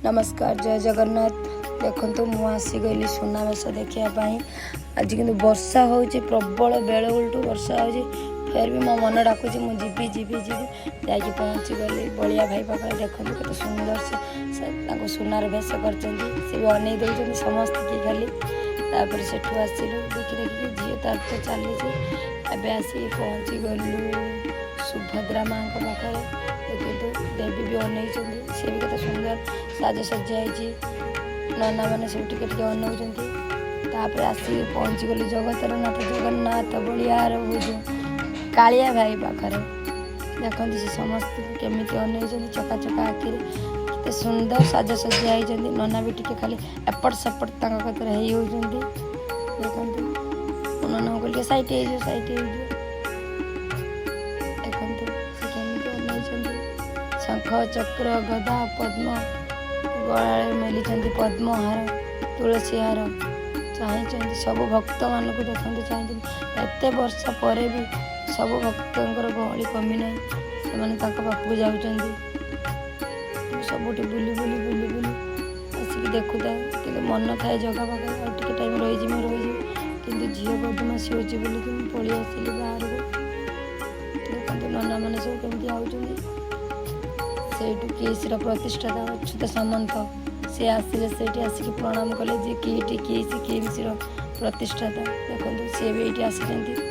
नमस्कार जय जगन्नाथ। देखो मु आसीगली सुनावेश देखापी आज कि वर्षा हो प्रबल बेल उल्टू वर्षा हो फिर भी मो मन डाकुची मुझे जीवी जाकि पहुँची गली बलिया भाई पाखे देखो केते सुंदर से सुनार भेष कर भी अनै दौरान समस्त की खाली तापर से आसिलु देखी देखिए झील तार तो चली एवं आसिक पहुँची गलु सुभद्रा माँ पाखे देखो देवी भी अनै सी भी केते सुंदर साजसज्जा नना मैंने सब टे अनाऊँच आसिक पहुँची गली जगतर नाथ जगन्नाथ बलियार बुझु कालिया भाई पाखे देखते से समस्त केमी अनाई चका चका आखिर केते सुंदर साजसज्जा होती नना भी टे खाली एपट सेपट कतरे होती देखते नना कहल सैट देखते से केमी अनाई शंख चक्र गदा पद्म गला मेली पद्महार तुलसी हार चाहते सब भक्त मान को देखते चाहते एत वर्षा पर भी सब भक्तर गहली कमी ना से पाखक जाऊँ सब बुली बुली बुली बुली आसिक देखुता कि मन थाए जगह पाखे और टाइम रही कि झील बदमाशी होची बोली पलि आसली बाहर को देखते नना मैंने सब केमती आउट किसर प्रतिष्ठाता अच्युत सामंत सी आसिले से आसिक प्रणाम कले जे किसी किमसी प्रतिष्ठाता देखो सी भी ये आसी